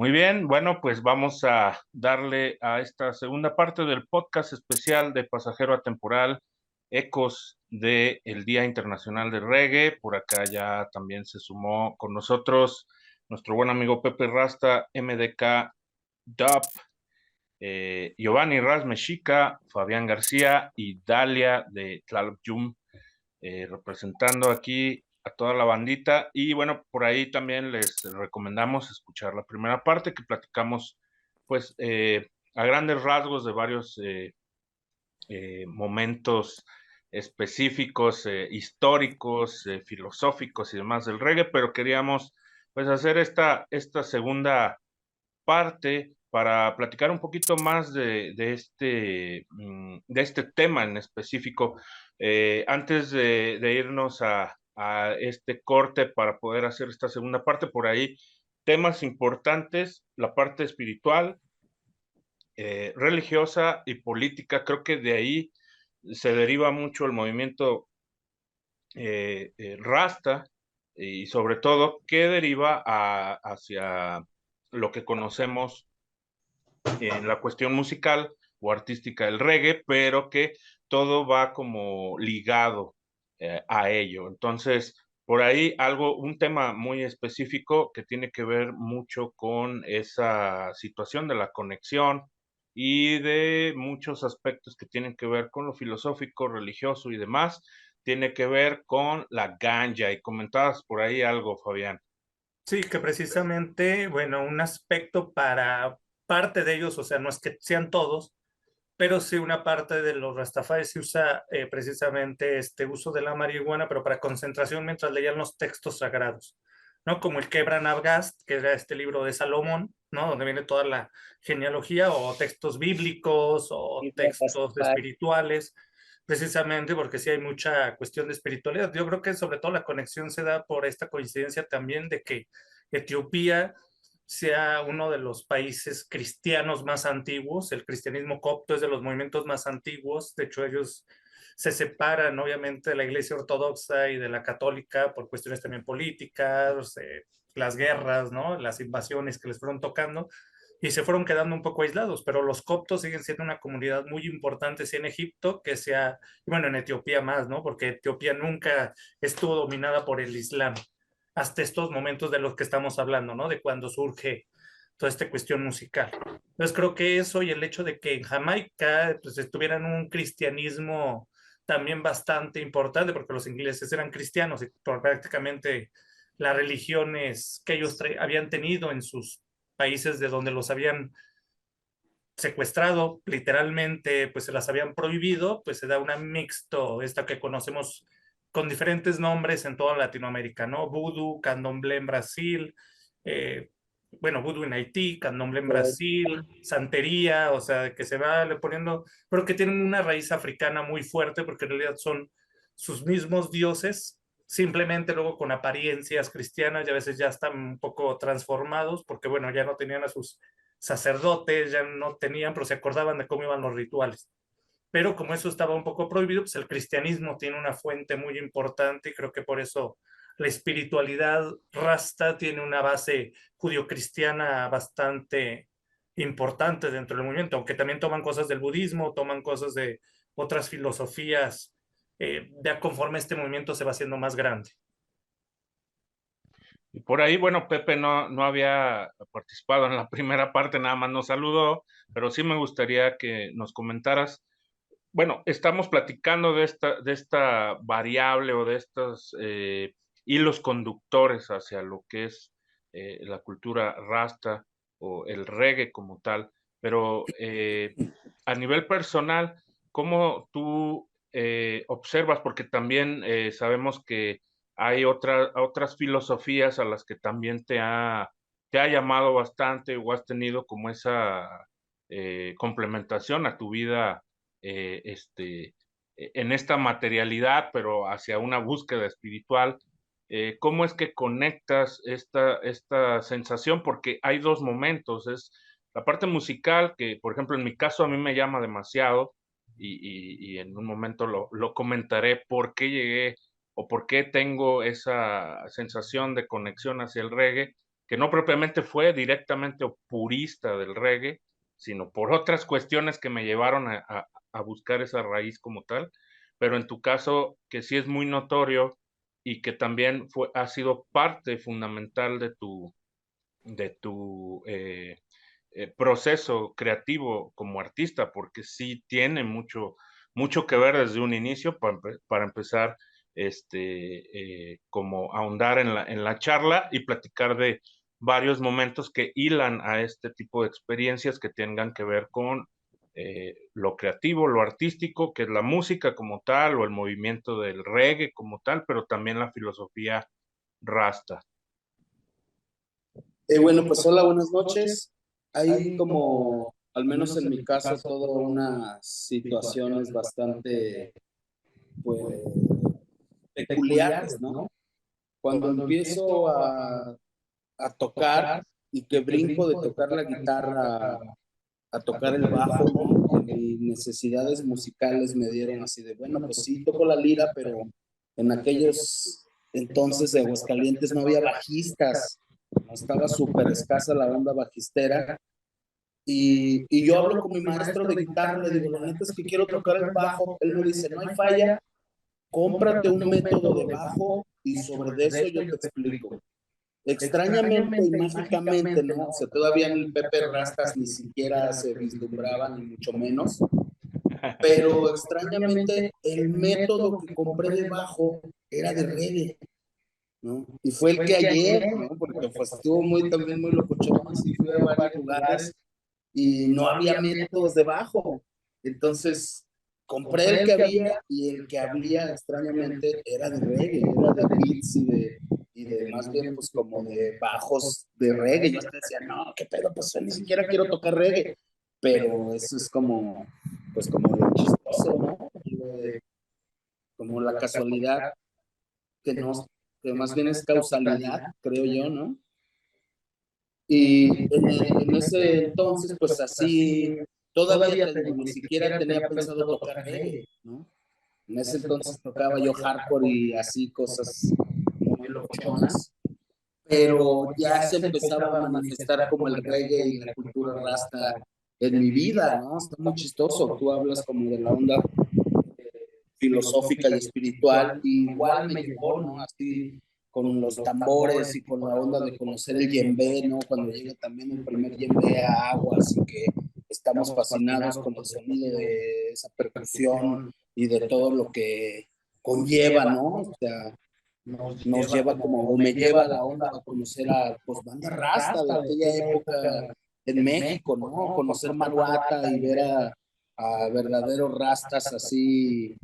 Muy bien, bueno, pues vamos a darle a esta segunda parte del podcast especial de Pasajero Atemporal, Ecos del Día Internacional de Reggae. Por acá ya también se sumó con nosotros nuestro buen amigo Pepe Rasta, MDK Dub, Giovanni Raz Mexica, Fabián García y Dalia de Tlaloc Yum, representando aquí a toda la bandita. Y bueno, por ahí también les recomendamos escuchar la primera parte que platicamos, pues, a grandes rasgos de varios momentos específicos, históricos, filosóficos y demás del reggae, pero queríamos pues hacer esta segunda parte para platicar un poquito más de este tema en específico. Antes de irnos a este corte para poder hacer esta segunda parte, por ahí temas importantes, la parte espiritual, religiosa y política. Creo que de ahí se deriva mucho el movimiento Rasta y sobre todo que deriva hacia lo que conocemos en la cuestión musical o artística del reggae, pero que todo va como ligado a ello. Entonces, por ahí un tema muy específico que tiene que ver mucho con esa situación de la conexión y de muchos aspectos que tienen que ver con lo filosófico, religioso y demás, tiene que ver con la ganja. Y comentabas por ahí algo, Fabián. Sí, que precisamente, bueno, un aspecto para parte de ellos, o sea, no es que sean todos, pero sí una parte de los Rastafari se usa precisamente este uso de la marihuana, pero para concentración mientras leían los textos sagrados, ¿no? Como el Kebra Navgast, que era este libro de Salomón, ¿no? Donde viene toda la genealogía, o textos bíblicos, o textos espirituales, precisamente porque sí hay mucha cuestión de espiritualidad. Yo creo que sobre todo la conexión se da por esta coincidencia también de que Etiopía sea uno de los países cristianos más antiguos. El cristianismo copto es de los movimientos más antiguos. De hecho, ellos se separan obviamente de la iglesia ortodoxa y de la católica por cuestiones también políticas, las guerras, ¿no? Las invasiones que les fueron tocando y se fueron quedando un poco aislados, pero los coptos siguen siendo una comunidad muy importante, sea en Egipto, que sea, y bueno, en Etiopía más, ¿no? Porque Etiopía nunca estuvo dominada por el Islam hasta estos momentos de los que estamos hablando, ¿no? De cuando surge toda esta cuestión musical. Entonces creo que eso y el hecho de que en Jamaica pues estuvieran un cristianismo también bastante importante, porque los ingleses eran cristianos y prácticamente las religiones que ellos habían tenido en sus países de donde los habían secuestrado, literalmente, pues se las habían prohibido, pues se da una mixto, esta que conocemos con diferentes nombres en toda Latinoamérica, ¿no? Voodoo, candomblé en Brasil, eh, bueno, Voodoo en Haití, candomblé en Brasil, santería, o sea, que se va le poniendo, pero que tienen una raíz africana muy fuerte porque en realidad son sus mismos dioses, simplemente luego con apariencias cristianas y a veces ya están un poco transformados porque, bueno, ya no tenían a sus sacerdotes, ya no tenían, pero se acordaban de cómo iban los rituales. Pero como eso estaba un poco prohibido, pues el cristianismo tiene una fuente muy importante y creo que por eso la espiritualidad rasta tiene una base judio-cristiana bastante importante dentro del movimiento, aunque también toman cosas del budismo, toman cosas de otras filosofías, ya conforme este movimiento se va haciendo más grande. Y por ahí, bueno, Pepe no había participado en la primera parte, nada más nos saludó, pero sí me gustaría que nos comentaras. Bueno, estamos platicando de esta variable o de estos hilos conductores hacia lo que es la cultura rasta o el reggae como tal, pero a nivel personal, ¿cómo tú observas? Porque también sabemos que hay otras filosofías a las que también te ha llamado bastante o has tenido como esa complementación a tu vida en esta materialidad, pero hacia una búsqueda espiritual. ¿Cómo es que conectas esta sensación? Porque hay dos momentos, es la parte musical, que por ejemplo en mi caso a mí me llama demasiado y en un momento lo comentaré por qué llegué o por qué tengo esa sensación de conexión hacia el reggae, que no propiamente fue directamente o purista del reggae, sino por otras cuestiones que me llevaron a buscar esa raíz como tal, pero en tu caso que sí es muy notorio y que también ha sido parte fundamental de tu proceso creativo como artista, porque sí tiene mucho que ver desde un inicio para empezar como ahondar en la charla y platicar de varios momentos que hilan a este tipo de experiencias que tengan que ver con lo creativo, lo artístico, que es la música como tal, o el movimiento del reggae como tal, pero también la filosofía rasta. Bueno, pues hola, buenas noches. Hay como, al menos en mi caso, todas unas situaciones bastante, pues, peculiares, ¿no? Cuando empiezo a tocar y que brinco de tocar la guitarra a tocar el bajo, ¿no? Que mis necesidades musicales me dieron así de, bueno, pues sí, toco la lira, pero en aquellos entonces de Aguascalientes no había bajistas, no estaba súper escasa la banda bajistera. Y yo hablo con mi maestro de guitarra, le digo, la neta es que quiero tocar el bajo. Él me dice, no hay falla, cómprate un método de bajo y sobre eso yo te explico. Extrañamente y mágicamente, ¿no? O sea, todavía en el Pepe Rastas ni siquiera se vislumbraba, ni mucho menos. Pero extrañamente el método que compré de bajo era de reggae, ¿no? Y fue el que ayer, ¿no? Porque pues estuvo también muy locochón, así fui a varios lugares y no había métodos de bajo. Entonces, compré el que había y el que había extrañamente era de reggae, era de beats y de más bien pues como de bajos de reggae. Yo hasta decía, no, qué pedo, pues yo ni siquiera quiero tocar reggae. Pero eso es como, pues como lo chistoso, ¿no? Como la casualidad que no, que más bien es causalidad, creo yo, ¿no? Y en ese entonces, pues así, todavía te digo, ni siquiera tenía pensado tocar reggae, ¿no? En ese entonces tocaba yo hardcore y así cosas muy locochonas, pero ya se empezaba a manifestar como el reggae y la cultura rasta en mi vida, ¿no? Está muy chistoso, tú hablas como de la onda filosófica y espiritual, y igual me llegó, ¿no? Así con los tambores y con la onda de conocer el yembe, ¿no? Cuando llega también el primer yembe a agua, así que estamos fascinados con el sonido de esa percusión y de todo lo que conlleva, ¿no? O sea, nos lleva como, o me lleva a la onda a conocer a, pues, banda rasta de aquella época en México, ¿no? Conocer Maruata y ver a verdaderos rastas así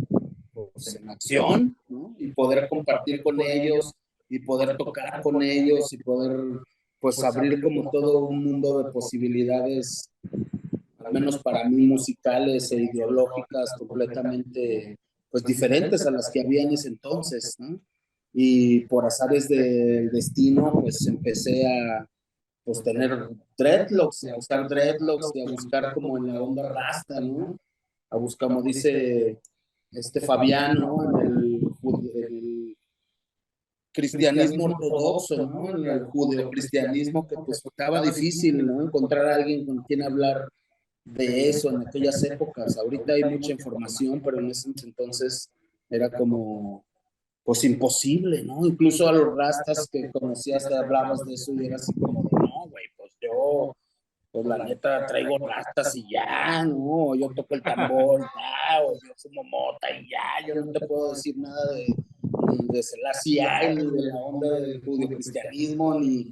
pues, en acción, ¿no? Y poder compartir con ellos y poder tocar con ellos y poder pues abrir como todo un mundo de posibilidades, al menos para mí musicales e ideológicas completamente pues diferentes a las que había en ese entonces, ¿no? Y por azares del destino pues empecé a pues tener dreadlocks, a usar dreadlocks y a buscar como en la onda rasta, ¿no? A buscar, como dice Fabián, ¿no? El cristianismo ortodoxo, ¿no? El judeocristianismo, que pues estaba difícil, ¿no? Encontrar a alguien con quien hablar de eso en aquellas épocas. Ahorita hay mucha información, pero en ese entonces era como, pues imposible, ¿no? Incluso a los rastas que conocías, te hablabas de eso y era así como de, no, güey, pues yo pues la neta traigo rastas y ya, ¿no? Yo toco el tambor, ya, o yo fumo mota y ya, yo no te puedo decir nada ni de Selassie, ni de la onda del judio-cristianismo, ni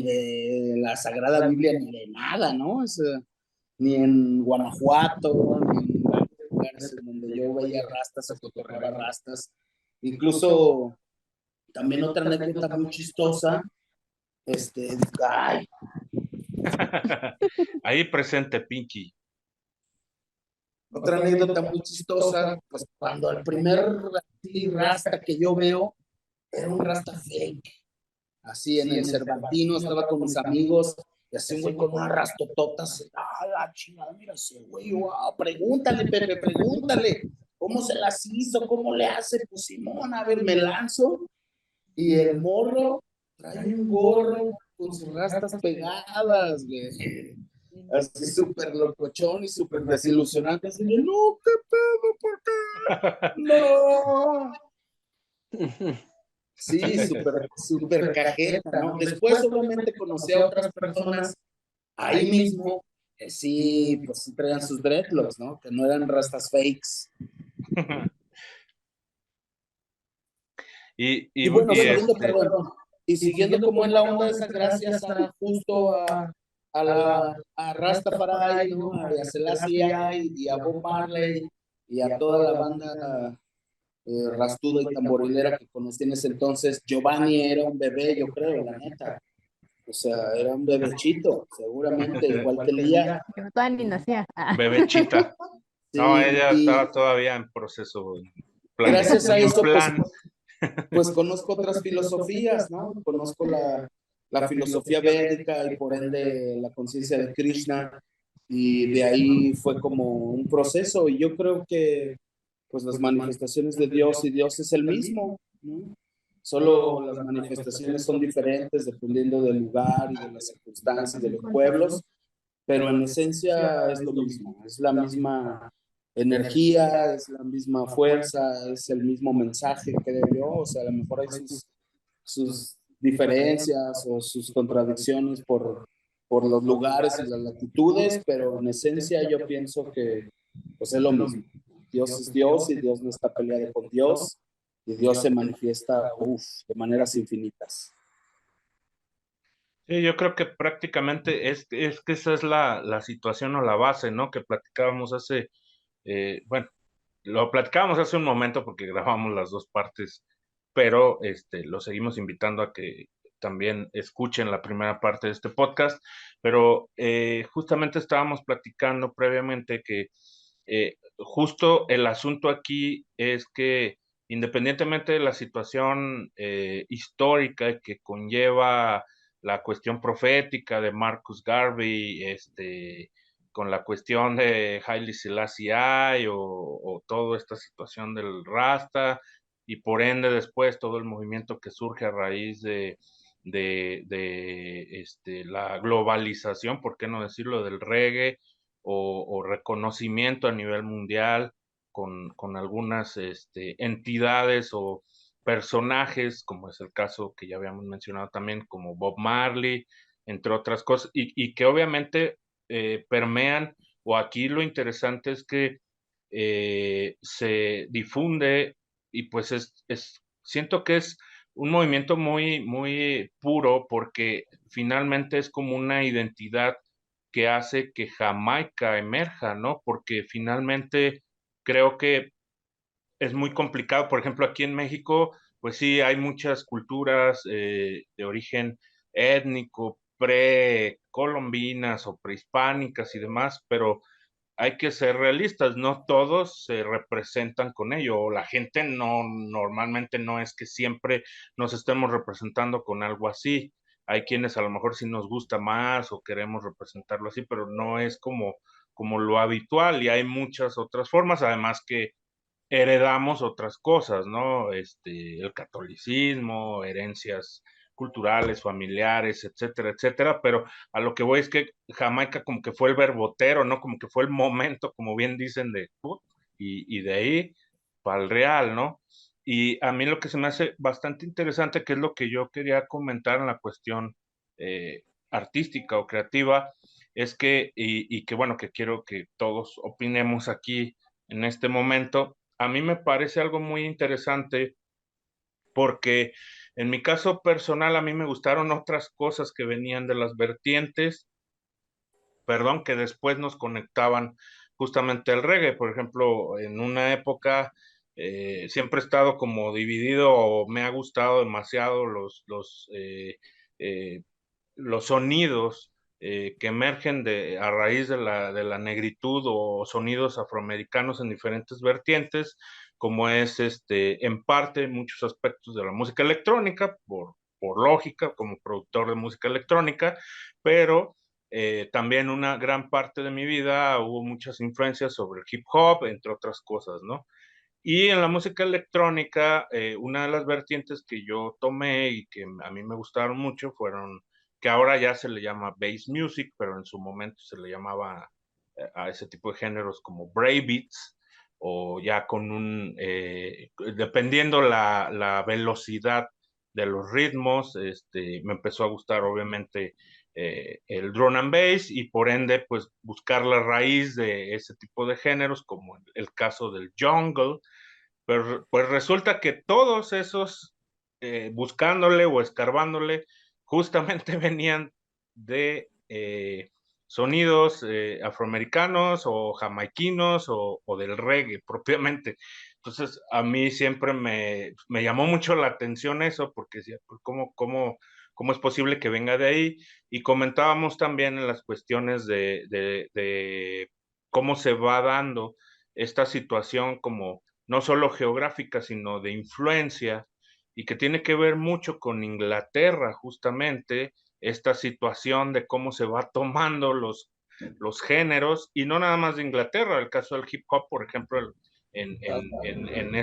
de la Sagrada Biblia, ni de nada, ¿no? Ni en Guanajuato, ni en varios lugares en donde yo veía rastas o cotorreaba rastas. Incluso, también otra anécdota muy chistosa, ay, Ahí presente, Pinky. otra anécdota muy chistosa, pues cuando el primer rasta que yo veo era un rasta fake, así en el Cervantino, estaba con mis amigos, y así un güey con unas rastototas, la chingada, mira ese güey, wow, pregúntale, Pepe, pregúntale, ¿cómo se las hizo? ¿Cómo le hace? Pues Simón, a ver, me lanzo, y el morro trae un gorro con sus rastas pegadas, güey. Así súper locochón y súper desilusionante. Así de, no, qué pedo, ¿por qué? No. Sí, súper cajeta, ¿no? Después, obviamente, conocí a otras personas ahí mismo, sí, pues sí traían sus dreadlocks, ¿no? Que no eran rastas fakes. Y bueno, siguiendo como en la onda esa, gracias a justo a Rastafari, ¿no? A Selassie y a Bob Marley y a toda la banda rastuda y tamborilera que conocí en ese entonces. Giovanni era un bebé, yo creo, la neta. O sea, era un bebechito, seguramente, igual que Lía. Que no todavía ni nacía. Bebechita. No, Sí, ella y estaba todavía en proceso. gracias a En eso, plan. pues conozco otras filosofías, ¿no? Conozco la filosofía védica y por ende la conciencia de Krishna. Y de ahí fue como un proceso. Y yo creo que pues las manifestaciones de Dios y Dios es el mismo, ¿no? Solo las manifestaciones son diferentes dependiendo del lugar y de las circunstancias de los pueblos, pero en esencia es lo mismo, es la misma energía, es la misma fuerza, es el mismo mensaje, creo yo. O sea, a lo mejor hay sus diferencias o sus contradicciones por los lugares y las latitudes, pero en esencia yo pienso que pues es lo mismo. Dios es Dios y Dios no está peleado con Dios y Dios se manifiesta de maneras infinitas. Sí, yo creo que prácticamente es que esa es la situación o la base, ¿no? Que platicábamos hace, bueno, lo platicábamos hace un momento porque grabamos las dos partes, pero lo seguimos invitando a que también escuchen la primera parte de este podcast, pero justamente estábamos platicando previamente que justo el asunto aquí es que independientemente de la situación histórica que conlleva la cuestión profética de Marcus Garvey, con la cuestión de Haile Selassie o toda esta situación del Rasta y por ende después todo el movimiento que surge a raíz de la globalización, ¿por qué no decirlo?, del reggae o reconocimiento a nivel mundial con algunas entidades o personajes, como es el caso que ya habíamos mencionado también, como Bob Marley, entre otras cosas, y que obviamente permean, o aquí lo interesante es que se difunde y pues siento que es un movimiento muy, muy puro porque finalmente es como una identidad que hace que Jamaica emerja, ¿no? Porque finalmente creo que es muy complicado. Por ejemplo, aquí en México, pues sí, hay muchas culturas de origen étnico, precolombinas o prehispánicas y demás, pero hay que ser realistas, no todos se representan con ello, o la gente no, normalmente no es que siempre nos estemos representando con algo así. Hay quienes a lo mejor sí nos gusta más o queremos representarlo así, pero no es como lo habitual y hay muchas otras formas, además que heredamos otras cosas, ¿no? El catolicismo, herencias culturales, familiares, etcétera, etcétera, pero a lo que voy es que Jamaica como que fue el verbotero, ¿no? Como que fue el momento, como bien dicen, y de ahí para el real, ¿no? Y a mí lo que se me hace bastante interesante, que es lo que yo quería comentar en la cuestión artística o creativa, es que, y que bueno, que quiero que todos opinemos aquí en este momento, a mí me parece algo muy interesante porque en mi caso personal a mí me gustaron otras cosas que venían de las vertientes, perdón, que después nos conectaban justamente al reggae. Por ejemplo, en una época siempre he estado como dividido o me ha gustado demasiado eh, los sonidos que emergen a raíz de la negritud o sonidos afroamericanos en diferentes vertientes, como es en parte muchos aspectos de la música electrónica, por lógica, como productor de música electrónica, pero también una gran parte de mi vida hubo muchas influencias sobre el hip hop, entre otras cosas, ¿no? Y en la música electrónica, una de las vertientes que yo tomé y que a mí me gustaron mucho fueron que ahora ya se le llama bass music, pero en su momento se le llamaba a ese tipo de géneros como breakbeats, o ya con dependiendo la velocidad de los ritmos, me empezó a gustar obviamente el drum and bass, y por ende pues buscar la raíz de ese tipo de géneros, como el caso del jungle. Pero pues resulta que todos esos, buscándole o escarbándole, justamente venían de sonidos afroamericanos o jamaiquinos, o del reggae propiamente. Entonces, a mí siempre me llamó mucho la atención eso, porque decía, pues, ¿cómo es posible que venga de ahí? Y comentábamos también en las cuestiones de cómo se va dando esta situación, como no solo geográfica, sino de influencia, y que tiene que ver mucho con Inglaterra, justamente, esta situación de cómo se va tomando los géneros, y no nada más de Inglaterra, el caso del hip hop, por ejemplo, en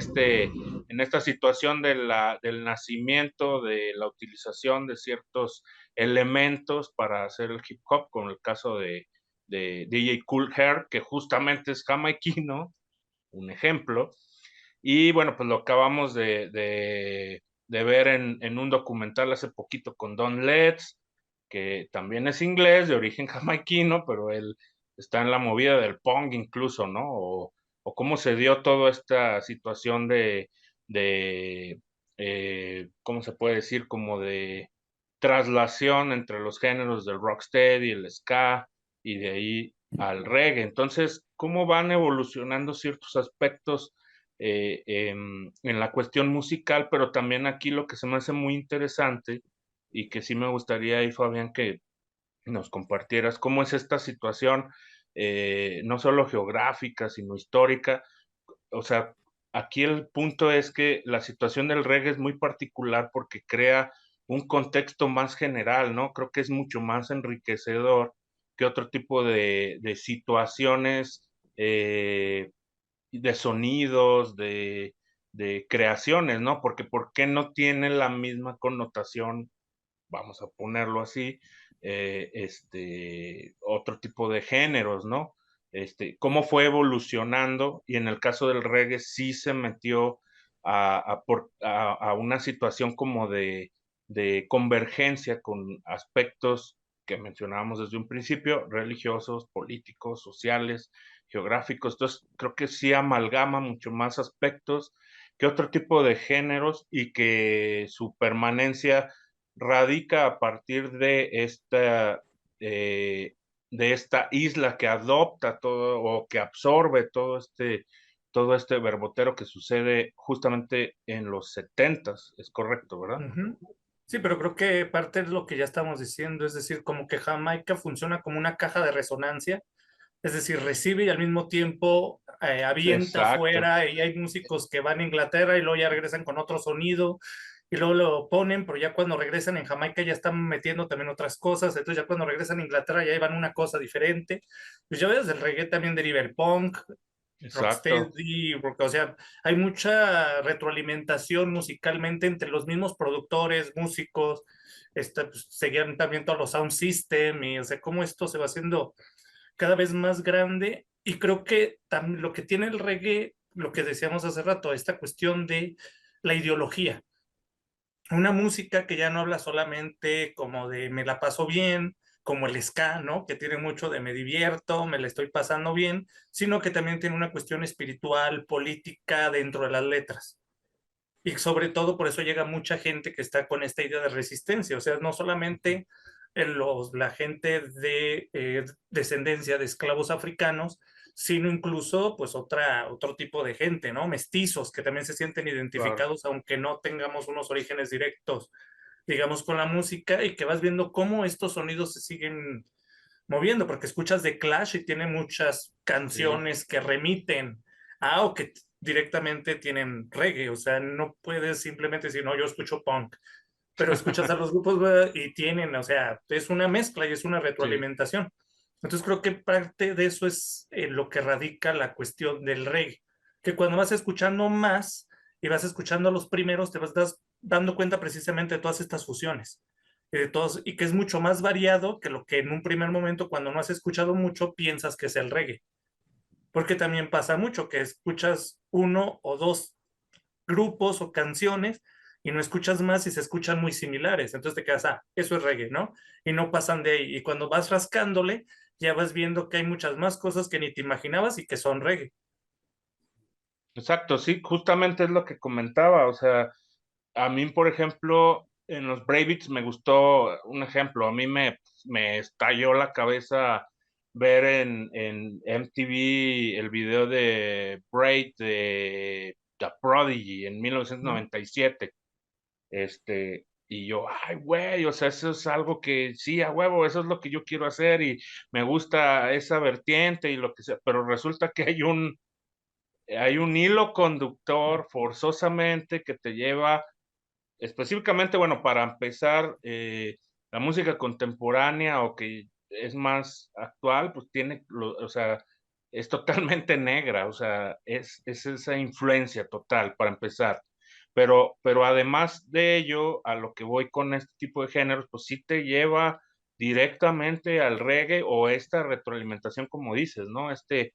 esta situación del nacimiento, de la utilización de ciertos elementos para hacer el hip hop, con el caso de DJ Kool Herc, que justamente es jamaiquino, un ejemplo. Y bueno, pues lo acabamos de ver en un documental hace poquito con Don Letts, que también es inglés, de origen jamaiquino, pero él está en la movida del punk incluso, ¿no? O cómo se dio toda esta situación ¿cómo se puede decir? Como de traslación entre los géneros del rocksteady, el ska, y de ahí al reggae. Entonces, ¿cómo van evolucionando ciertos aspectos en la cuestión musical? Pero también aquí lo que se me hace muy interesante, y que sí me gustaría ahí, Fabián, que nos compartieras cómo es esta situación, no solo geográfica, sino histórica. O sea, aquí el punto es que la situación del reggae es muy particular porque crea un contexto más general, ¿no? Creo que es mucho más enriquecedor que otro tipo de situaciones, de sonidos, de creaciones, ¿no? Porque ¿por qué no tiene la misma connotación, vamos a ponerlo así, otro tipo de géneros, ¿no? Cómo fue evolucionando, y en el caso del reggae sí se metió a una situación como de convergencia con aspectos que mencionábamos desde un principio, religiosos, políticos, sociales, geográficos. Entonces, creo que sí amalgama mucho más aspectos que otro tipo de géneros, y que su permanencia radica a partir de esta isla que adopta todo, o que absorbe todo este verbotero que sucede justamente en los 70s, es correcto, ¿verdad? Sí, pero creo que parte es lo que ya estamos diciendo, es decir, como que Jamaica funciona como una caja de resonancia, es decir, recibe y al mismo tiempo avienta Exacto, afuera, y hay músicos que van a Inglaterra y luego ya regresan con otro sonido y luego lo ponen, pero ya cuando regresan en Jamaica ya están metiendo también otras cosas, entonces ya cuando regresan a Inglaterra ya van una cosa diferente. Pues ya ves, del reggae también deriva el punk, exacto. rocksteady, o sea, hay mucha retroalimentación musicalmente entre los mismos productores, músicos, pues, seguían también todos los sound system, y o sea, cómo esto se va haciendo cada vez más grande. Y creo que lo que tiene el reggae, lo que decíamos hace rato, esta cuestión de la ideología, una música que ya no habla solamente como de me la paso bien, como el ska, ¿no? Que tiene mucho de me divierto, me la estoy pasando bien, sino que también tiene una cuestión espiritual, política dentro de las letras. Y sobre todo por eso llega mucha gente que está con esta idea de resistencia, o sea, no solamente la gente de descendencia de esclavos africanos, sino incluso pues otro tipo de gente, ¿no? Mestizos que también se sienten Claro. identificados, aunque no tengamos unos orígenes directos, digamos, con la música, y que vas viendo cómo estos sonidos se siguen moviendo, porque escuchas de Clash y tiene muchas Sí, canciones que remiten o que directamente tienen reggae, o sea, no puedes simplemente decir, no, yo escucho punk, pero escuchas a los grupos y tienen, o sea, es una mezcla y es una sí. retroalimentación. Entonces creo que parte de eso es lo que radica la cuestión del reggae, que cuando vas escuchando más y vas escuchando a los primeros, te vas dando cuenta precisamente de todas estas fusiones, y de todos, y que es mucho más variado que lo que en un primer momento, cuando no has escuchado mucho, piensas que es el reggae. Porque también pasa mucho que escuchas uno o dos grupos o canciones y no escuchas más y se escuchan muy similares. Entonces te quedas, eso es reggae, ¿no? Y no pasan de ahí. Y cuando vas rascándole, ya vas viendo que hay muchas más cosas que ni te imaginabas y que son reggae. Exacto, sí, justamente es lo que comentaba, o sea, a mí, por ejemplo, en los Brave me gustó un ejemplo, a mí me estalló la cabeza ver en MTV el video de Braid de The Prodigy en 1997, y yo, ay, güey, o sea, eso es algo que sí, a huevo, eso es lo que yo quiero hacer y me gusta esa vertiente y lo que sea, pero resulta que hay un hilo conductor forzosamente que te lleva específicamente, bueno, para empezar, la música contemporánea o que es más actual, pues tiene, o sea, es totalmente negra, o sea, es esa influencia total para empezar. Pero además de ello, a lo que voy con este tipo de géneros, pues sí te lleva directamente al reggae o esta retroalimentación, como dices, ¿no? Este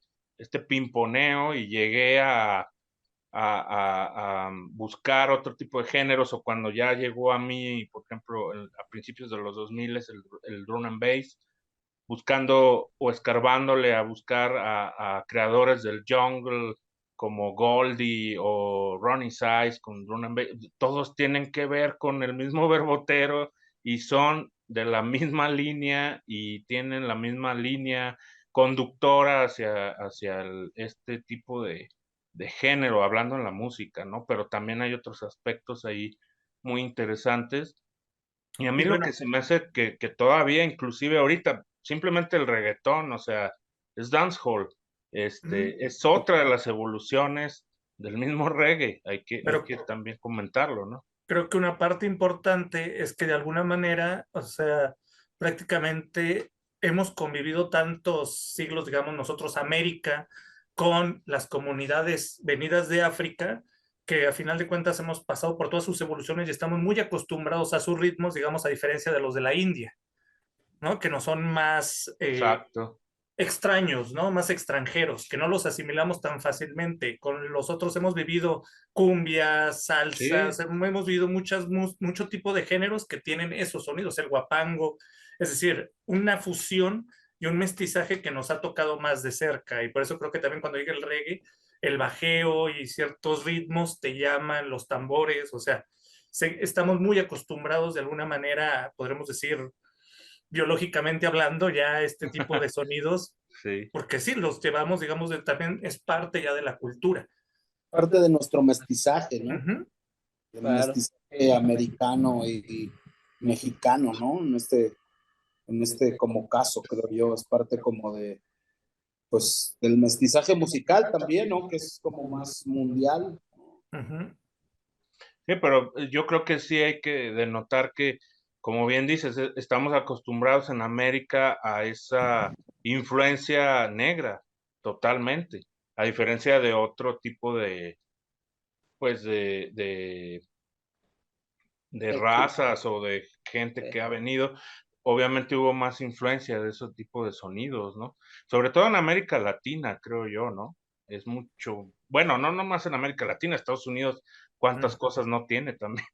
pimponeo y llegué a buscar otro tipo de géneros o cuando ya llegó a mí, por ejemplo, a principios de los 2000 el drum and bass, buscando o escarbándole a buscar a creadores del jungle como Goldie o Ronnie Size con drum and bass, todos tienen que ver con el mismo verbotero y son de la misma línea y tienen la misma línea conductora hacia este tipo de género, hablando en la música, ¿no? Pero también hay otros aspectos ahí muy interesantes. Y a mí Y lo bueno, que se me hace que todavía, inclusive ahorita, simplemente el reggaetón, o sea, es dancehall, es otra de las evoluciones del mismo reggae, hay pero que también comentarlo, ¿no? creo que una parte importante es que de alguna manera, o sea, prácticamente hemos convivido tantos siglos, digamos nosotros, América, con las comunidades venidas de África, que a final de cuentas hemos pasado por todas sus evoluciones y estamos muy acostumbrados a sus ritmos, digamos, a diferencia de los de la India, ¿no? Que no son más Exacto. extraños, ¿no? Más extranjeros, que no los asimilamos tan fácilmente. Con los otros hemos vivido cumbias, Sí, salsas, hemos vivido mucho tipo de géneros que tienen esos sonidos, el guapango, es decir, una fusión y un mestizaje que nos ha tocado más de cerca. Y por eso creo que también cuando llega el reggae, el bajeo y ciertos ritmos te llaman, los tambores, o sea, estamos muy acostumbrados de alguna manera, podremos decir, biológicamente hablando, ya este tipo de sonidos, sí, porque sí, los llevamos, digamos, también es parte ya de la cultura. Parte de nuestro mestizaje, ¿no? Ujú. El Claro. mestizaje americano y mexicano, ¿no? En este como caso, creo yo, es parte como de, pues, del mestizaje musical también, ¿no? Que es como más mundial. Ujú. sí, pero yo creo que sí hay que denotar que, como bien dices, estamos acostumbrados en América a esa influencia negra, totalmente, a diferencia de otro tipo pues, de razas o de gente que ha venido. Obviamente hubo más influencia de ese tipo de sonidos, ¿no? Sobre todo en América Latina, creo yo, ¿no? Es mucho, bueno, no nomás en América Latina, Estados Unidos, cuántas cosas no tiene también.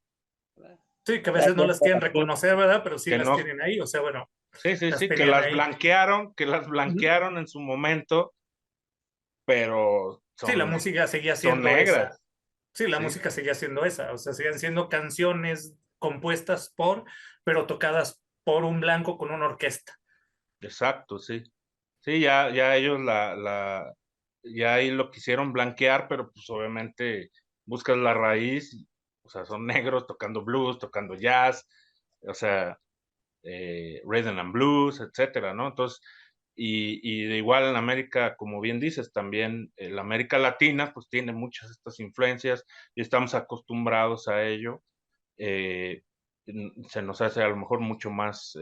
Sí, que a veces no las quieren Claro, reconocer, ¿verdad? Pero sí Que las no, tienen ahí, o sea, bueno, sí, sí, las sí, tenían ahí. que las Ujú. blanquearon en su momento, pero Sí, la música seguía son siendo esa. negras, Sí, la sí, música seguía siendo esa, o sea, seguían siendo canciones compuestas por, pero tocadas por un blanco con una orquesta. exacto, sí. Sí, ya ellos ya ahí lo quisieron blanquear, pero pues obviamente buscas la raíz, o sea, son negros tocando blues, tocando jazz, o sea, rhythm and blues, etcétera, ¿no? Entonces, y de igual en América, como bien dices, también la América Latina, pues tiene muchas de estas influencias y estamos acostumbrados a ello. eh, Se nos hace a lo mejor mucho más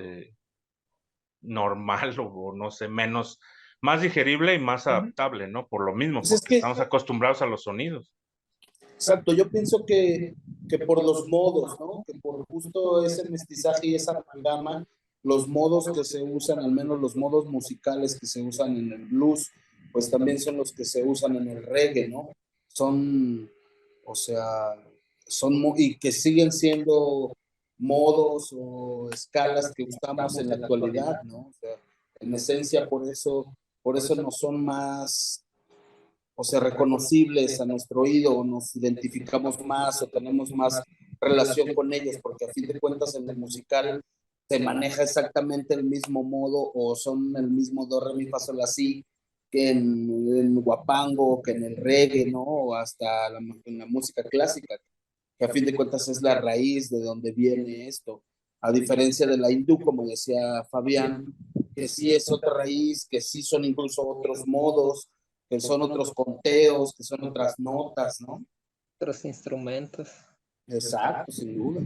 normal o no sé, más digerible y más Ujú. adaptable, ¿no? Por lo mismo, pues es porque que estamos acostumbrados a los sonidos. Exacto, yo pienso que por los modos, ¿no? Que por justo ese mestizaje y esa amalgama, los modos que se usan, al menos los modos musicales que se usan en el blues, pues también son los que se usan en el reggae, ¿no? Son, o sea, y que siguen siendo modos o escalas que usamos en la actualidad, ¿no? O sea, en esencia, por eso no son más, o sea, reconocibles a nuestro oído, o nos identificamos más o tenemos más relación con ellos, porque a fin de cuentas en el musical se maneja exactamente el mismo modo o son el mismo do, re, mi, fa, sol, la, si, que en guapango, que en el reggae, ¿no? O hasta en la música clásica, que a fin de cuentas es la raíz de donde viene esto. A diferencia de la hindú, como decía Fabián, que sí es otra raíz, que sí son incluso otros modos, que son otros conteos, que son otras notas, ¿no? Otros instrumentos. Exacto, sin duda.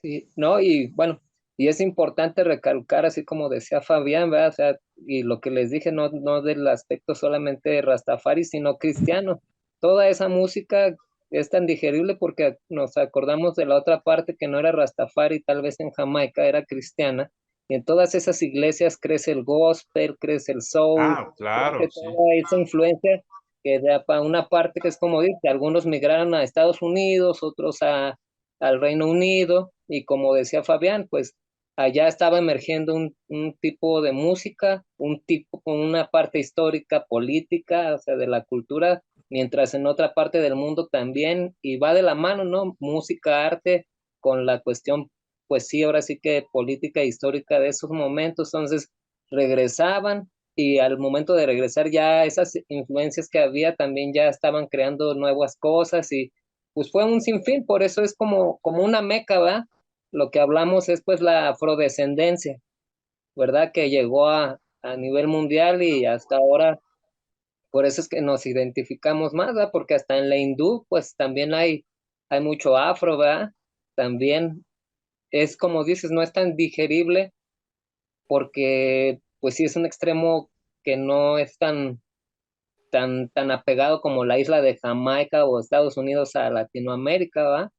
Sí, no, y bueno, y es importante recalcar, así como decía Fabián, ¿verdad? O sea, y lo que les dije, no del aspecto solamente Rastafari, sino cristiano. Toda esa música es tan digerible porque nos acordamos de la otra parte que no era Rastafari, tal vez en Jamaica era cristiana, y en todas esas iglesias crece el gospel, crece el soul, Claro, crece sí. toda esa influencia que da para una parte que es como dice, algunos migraron a Estados Unidos, otros al Reino Unido, y como decía Fabián, pues allá estaba emergiendo un tipo de música, un tipo con una parte histórica, política, o sea, de la cultura, mientras en otra parte del mundo también, y va de la mano, ¿no? Música, arte, con la cuestión, pues sí, ahora sí que política e histórica de esos momentos, entonces regresaban y al momento de regresar ya esas influencias que había también ya estaban creando nuevas cosas y pues fue un sinfín, por eso es como una meca, ¿verdad? Lo que hablamos es pues la afrodescendencia, ¿verdad? Que llegó a nivel mundial y hasta ahora, por eso es que nos identificamos más, ¿verdad? Porque hasta en la hindú, pues también hay mucho afro, ¿verdad? También es como dices, no es tan digerible porque pues sí es un extremo que no es tan apegado como la isla de Jamaica o Estados Unidos a Latinoamérica, ¿va?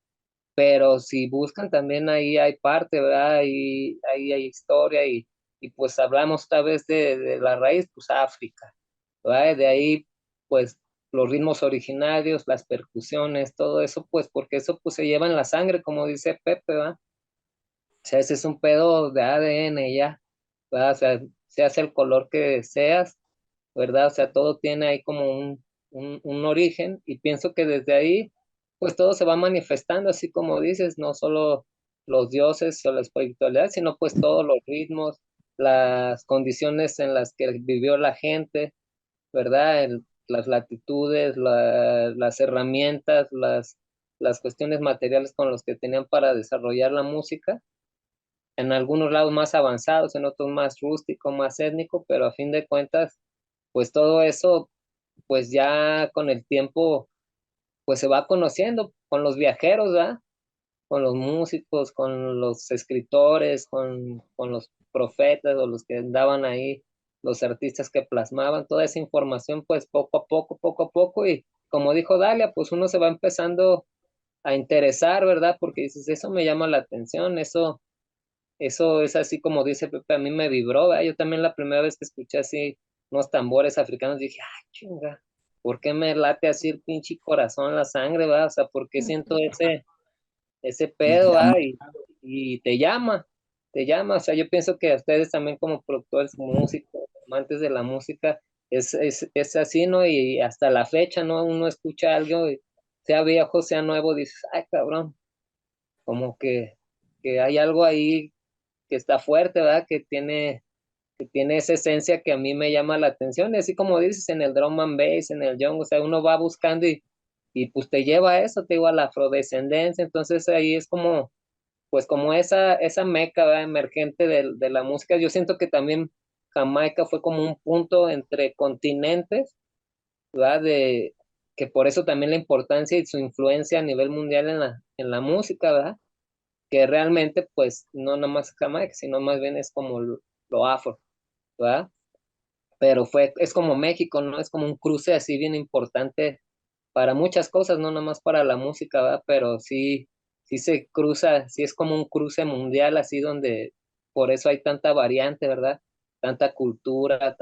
Pero si buscan también ahí hay parte, ¿verdad? Ahí hay historia y pues hablamos tal vez de la raíz, pues África, ¿verdad? De ahí pues los ritmos originarios, las percusiones, todo eso, pues porque eso pues se lleva en la sangre, como dice Pepe, ¿verdad? O sea, ese es un pedo de ADN ya, ¿verdad? O sea, se hace el color que seas, ¿verdad? O sea, todo tiene ahí como un origen y pienso que desde ahí, pues todo se va manifestando, así como dices, no solo los dioses o la espiritualidad, sino pues todos los ritmos, las condiciones en las que vivió la gente, ¿verdad? Las latitudes, las herramientas, las cuestiones materiales con los que tenían para desarrollar la música en algunos lados más avanzados, en otros más rústico, más étnico, pero a fin de cuentas, pues todo eso, pues ya con el tiempo, pues se va conociendo con los viajeros, ¿verdad? Con los músicos, con los escritores, con los profetas o los que andaban ahí, los artistas que plasmaban toda esa información, pues poco a poco, y como dijo Dalia, pues uno se va empezando a interesar, ¿verdad? Porque dices, eso me llama la atención, eso es así como dice Pepe, a mí me vibró, ¿verdad? Yo también la primera vez que escuché así unos tambores africanos dije, ay, chinga, ¿por qué me late así el pinche corazón, la sangre, ¿verdad? O sea, ¿por qué siento ese Y pedo, llama. ¿verdad? Y te llama, o sea, yo pienso que a ustedes también como productores, músicos, amantes de la música, es así, ¿no? Y hasta la fecha, ¿no? Uno escucha algo, sea viejo, sea nuevo, dices, ay, cabrón, como que hay algo ahí que está fuerte, ¿verdad? Que tiene esa esencia que a mí me llama la atención, y así como dices, en el drum and bass, en el jungle, o sea, uno va buscando y pues te lleva a eso, te lleva a la afrodescendencia, entonces ahí es como, pues como esa meca, ¿verdad? Emergente de la música, yo siento que también Jamaica fue como un punto entre continentes, ¿verdad? Que por eso también la importancia y su influencia a nivel mundial en la música, ¿verdad? Que realmente pues no nomás Jamaica, sino más bien es como lo afro, ¿verdad? Pero es como México, ¿no? Es como un cruce así bien importante para muchas cosas, no nomás para la música, ¿verdad? Pero sí, sí se cruza, sí es como un cruce mundial, así donde por eso hay tanta variante, ¿verdad? Tanta cultura,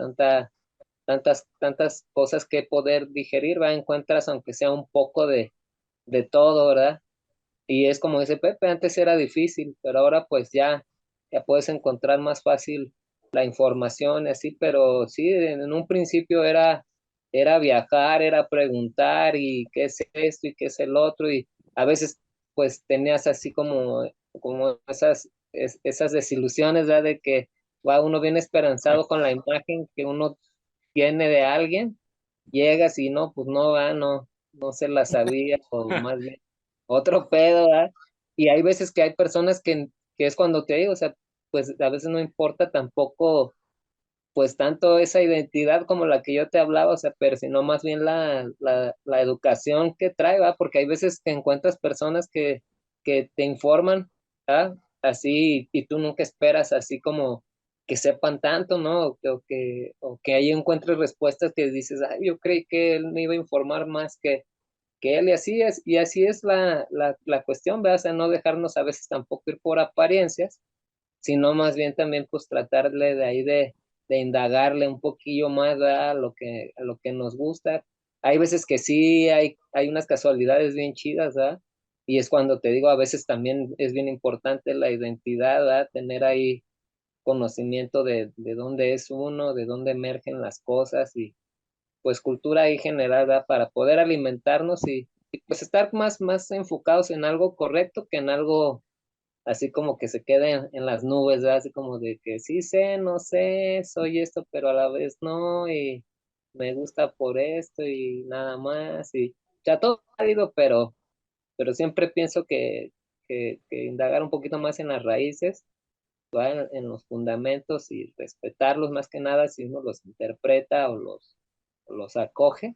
tantas cosas que poder digerir, ¿verdad? Encuentras aunque sea un poco de todo, ¿verdad? Y es como dice Pepe, antes era difícil, pero ahora pues ya puedes encontrar más fácil la información, así, pero sí, en un principio era viajar, era preguntar y qué es esto y qué es el otro, y a veces pues tenías así como esas desilusiones, ¿verdad? De que va uno bien esperanzado con la imagen que uno tiene de alguien, llegas y no, pues no va, no se la sabía, o más bien otro pedo, ¿verdad? Y hay veces que hay personas que es cuando te digo, o sea, pues a veces no importa tampoco, pues tanto esa identidad como la que yo te hablaba, o sea, pero sino más bien la educación que trae, ¿verdad? Porque hay veces que encuentras personas que te informan, ¿verdad? Así, y tú nunca esperas así como que sepan tanto, ¿no? O que ahí encuentres respuestas que dices, ay, yo creí que él me iba a informar más que él, y así es la cuestión, ¿verdad? O sea, no dejarnos a veces tampoco ir por apariencias, sino más bien también pues tratarle de ahí de indagarle un poquillo más, ¿verdad? A lo que nos gusta. Hay veces que sí, hay unas casualidades bien chidas, ¿verdad? Y es cuando te digo, a veces también es bien importante la identidad, ¿verdad? Tener ahí conocimiento de dónde es uno, de dónde emergen las cosas, y pues cultura ahí generada para poder alimentarnos, y pues estar más enfocados en algo correcto que en algo así como que se quede en las nubes, ¿verdad? Así como de que sí sé, no sé, soy esto, pero a la vez no, y me gusta por esto y nada más, y ya todo válido, pero siempre pienso que indagar un poquito más en las raíces, ¿verdad? En los fundamentos, y respetarlos más que nada si uno los interpreta o los acoge.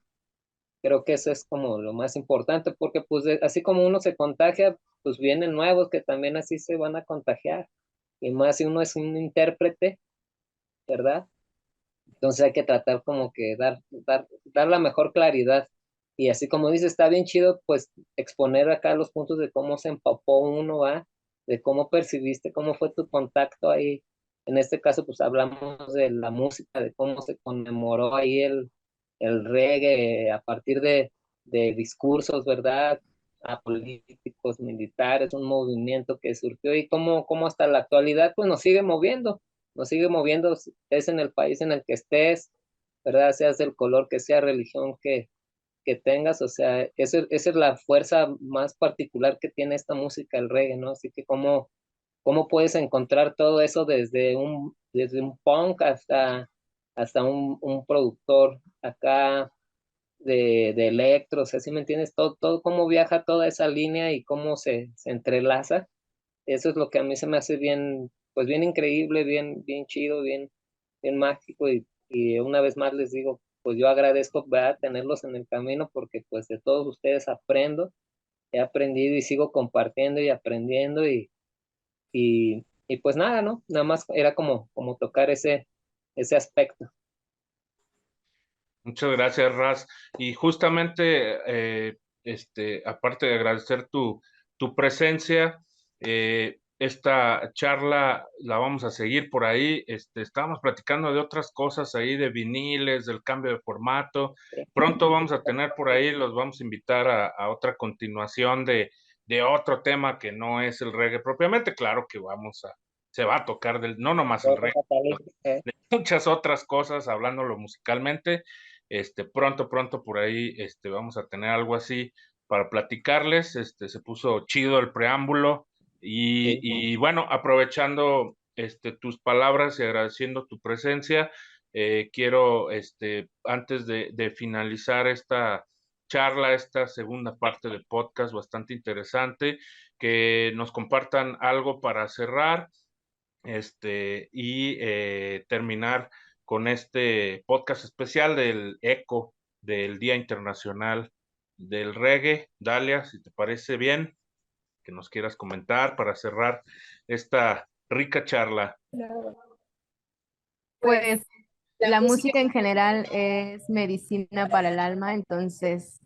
Creo que eso es como lo más importante, porque pues así como uno se contagia, pues vienen nuevos que también así se van a contagiar. Y más si uno es un intérprete, ¿verdad? Entonces hay que tratar como que dar la mejor claridad. Y así como dice, está bien chido pues exponer acá los puntos de cómo se empapó uno, ¿va? De cómo percibiste, cómo fue tu contacto ahí. En este caso pues hablamos de la música, de cómo se conmemoró ahí el reggae a partir de discursos, ¿verdad? A políticos, militares, un movimiento que surgió, y cómo hasta la actualidad pues nos sigue moviendo, es en el país en el que estés, ¿verdad? Seas del color que sea, religión que tengas, o sea, esa es la fuerza más particular que tiene esta música, el reggae, ¿no? Así que cómo puedes encontrar todo eso desde un punk hasta un productor acá de electro, o sea, ¿sí me entiendes? Todo cómo viaja toda esa línea y cómo se entrelaza. Eso es lo que a mí se me hace bien, pues bien increíble, bien chido, bien mágico, y una vez más les digo, pues yo agradezco, ¿verdad? Tenerlos en el camino, porque pues de todos ustedes aprendo, he aprendido y sigo compartiendo y aprendiendo, y pues nada, ¿no? Nada más era como tocar ese aspecto. Muchas gracias, Raz. Y justamente, aparte de agradecer tu presencia, esta charla la vamos a seguir por ahí. Estábamos platicando de otras cosas ahí, de viniles, del cambio de formato. Pronto vamos a tener por ahí, los vamos a invitar a otra continuación de otro tema que no es el reggae propiamente. Claro que se va a tocar no nomás el reggae, de muchas otras cosas, hablándolo musicalmente. Pronto por ahí, vamos a tener algo así para platicarles. Se puso chido el preámbulo, Sí. y bueno, aprovechando, tus palabras y agradeciendo tu presencia, quiero, antes de finalizar esta charla, esta segunda parte del podcast bastante interesante, que nos compartan algo para cerrar, y terminar con este podcast especial del ECO, del Día Internacional del Reggae. Dalia, si te parece bien, que nos quieras comentar para cerrar esta rica charla. Pues la música en general es medicina para el alma, entonces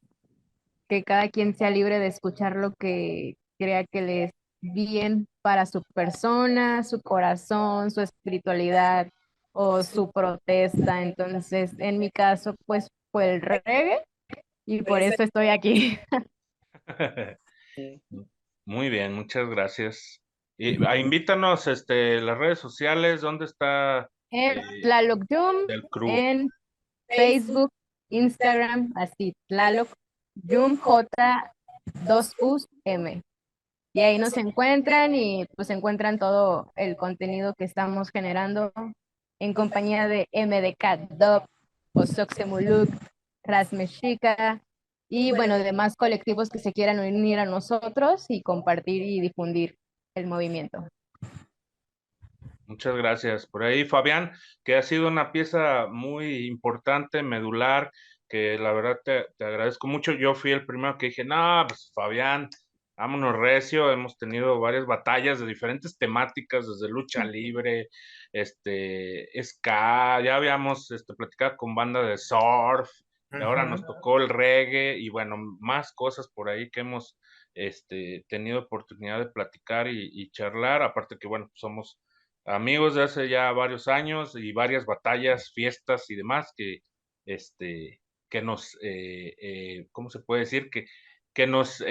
que cada quien sea libre de escuchar lo que crea que le es bien para su persona, su corazón, su espiritualidad o su protesta. Entonces, en mi caso, pues fue el reggae y por eso estoy aquí. Muy bien, muchas gracias. Y invítanos, las redes sociales, ¿dónde está En Tlaloc Yum, del crew? en Facebook, Instagram, así, Tlaloc Yum J2UM. Y ahí nos encuentran y pues encuentran todo el contenido que estamos generando en compañía de MDK Dub, Oxoxemuluk, Ras Mexica y bueno, demás colectivos que se quieran unir a nosotros y compartir y difundir el movimiento. Muchas gracias. Por ahí, Fabián, que ha sido una pieza muy importante, medular, que la verdad te agradezco mucho. Yo fui el primero que dije, no, pues Fabián, vámonos recio. Hemos tenido varias batallas de diferentes temáticas, desde lucha libre, ska, ya habíamos platicado con banda de surf, y ahora nos tocó el reggae, y bueno, más cosas por ahí que hemos tenido oportunidad de platicar y charlar, aparte que bueno, somos amigos de hace ya varios años y varias batallas, fiestas y demás que nos, ¿cómo se puede decir? Que nos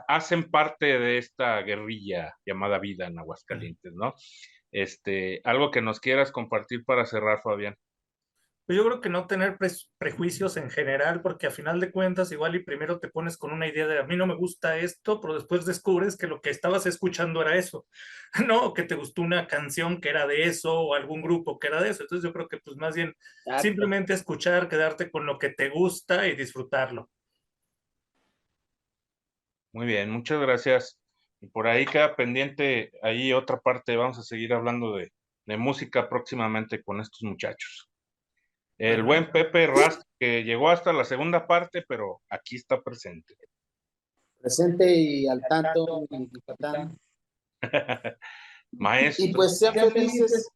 hacen parte de esta guerrilla llamada vida en Aguascalientes, ¿no? Algo que nos quieras compartir para cerrar, Fabián. Pues yo creo que no tener prejuicios en general, porque a final de cuentas igual y primero te pones con una idea de a mí no me gusta esto, pero después descubres que lo que estabas escuchando era eso, ¿no? O que te gustó una canción que era de eso o algún grupo que era de eso. Entonces yo creo que pues más bien Exacto. simplemente escuchar, quedarte con lo que te gusta y disfrutarlo. Muy bien, muchas gracias. Y por ahí queda pendiente, ahí otra parte, vamos a seguir hablando de música próximamente con estos muchachos. El buen Pepe Rast, que llegó hasta la segunda parte, pero aquí está presente. Presente y al tanto en Yucatán. Maestro. Y pues sean felices,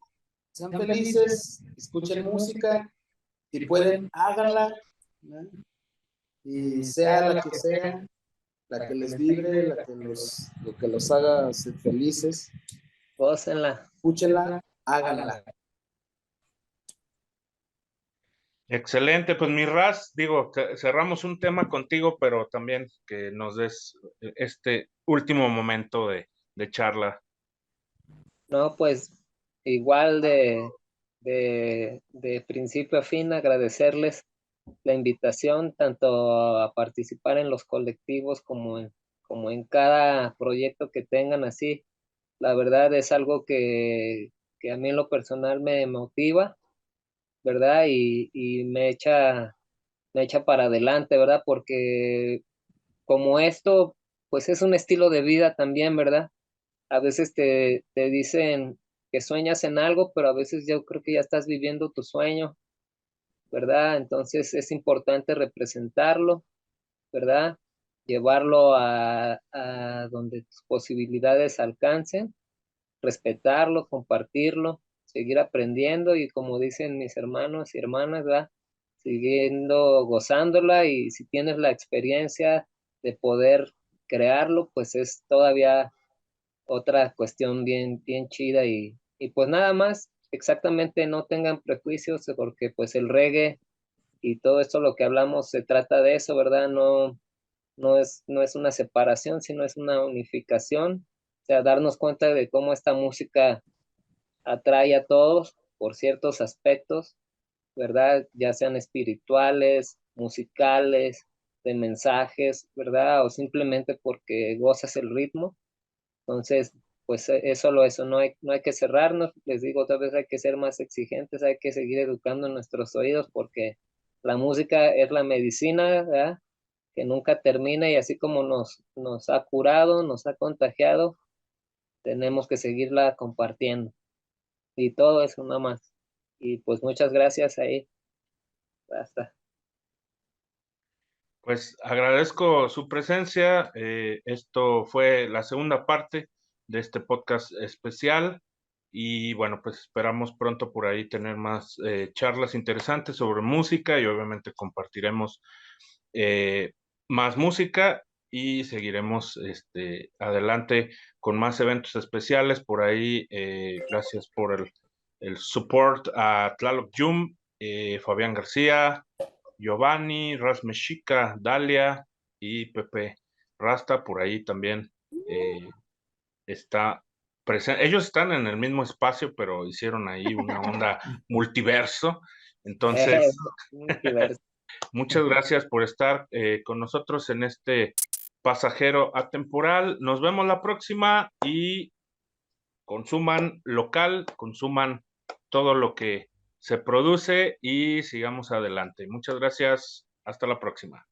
escuchen música, si pueden, háganla, ¿no? Y sea la que sea, la que les vibre, lo que los haga ser felices, Gócenla. escúchenla, háganla. Excelente, pues mi Raz, digo, cerramos un tema contigo, pero también que nos des este último momento de charla. No, pues igual de principio a fin agradecerles la invitación tanto a participar en los colectivos como en cada proyecto que tengan así. La verdad es algo que a mí en lo personal me motiva, ¿verdad? Y me echa para adelante, ¿verdad? Porque como esto, pues es un estilo de vida también, ¿verdad? A veces te dicen que sueñas en algo, pero a veces yo creo que ya estás viviendo tu sueño, ¿verdad? Entonces es importante representarlo, ¿verdad? Llevarlo a donde tus posibilidades alcancen, respetarlo, compartirlo, seguir aprendiendo y como dicen mis hermanos y hermanas, ¿verdad? Siguiendo gozándola y si tienes la experiencia de poder crearlo, pues es todavía otra cuestión bien chida y pues nada más, exactamente no tengan prejuicios porque pues el reggae y todo esto lo que hablamos se trata de eso, ¿verdad? No es una separación, sino es una unificación, o sea, darnos cuenta de cómo esta música atrae a todos por ciertos aspectos, ¿verdad? Ya sean espirituales, musicales, de mensajes, ¿verdad? O simplemente porque gozas el ritmo. Entonces, pues es solo eso, no hay que cerrarnos, les digo, otra vez hay que ser más exigentes, hay que seguir educando nuestros oídos porque la música es la medicina, ¿verdad? Que nunca termina y así como nos ha curado, nos ha contagiado, tenemos que seguirla compartiendo. Y todo eso nada más. Y pues muchas gracias ahí. Hasta. Pues agradezco su presencia. Esto fue la segunda parte de este podcast especial. Y bueno, pues esperamos pronto por ahí tener más charlas interesantes sobre música y obviamente compartiremos más música y seguiremos adelante con más eventos especiales por ahí. Gracias por el support a Tlaloc Yum, Fabián García, Giovanni, Ras Mexica, Dalia y Pepe Rasta. Por ahí también está presente. Ellos están en el mismo espacio, pero hicieron ahí una onda multiverso. Entonces, Multiverso. muchas gracias por estar con nosotros en este pasajero atemporal. Nos vemos la próxima y consuman local, consuman todo lo que se produce y sigamos adelante. Muchas gracias. Hasta la próxima.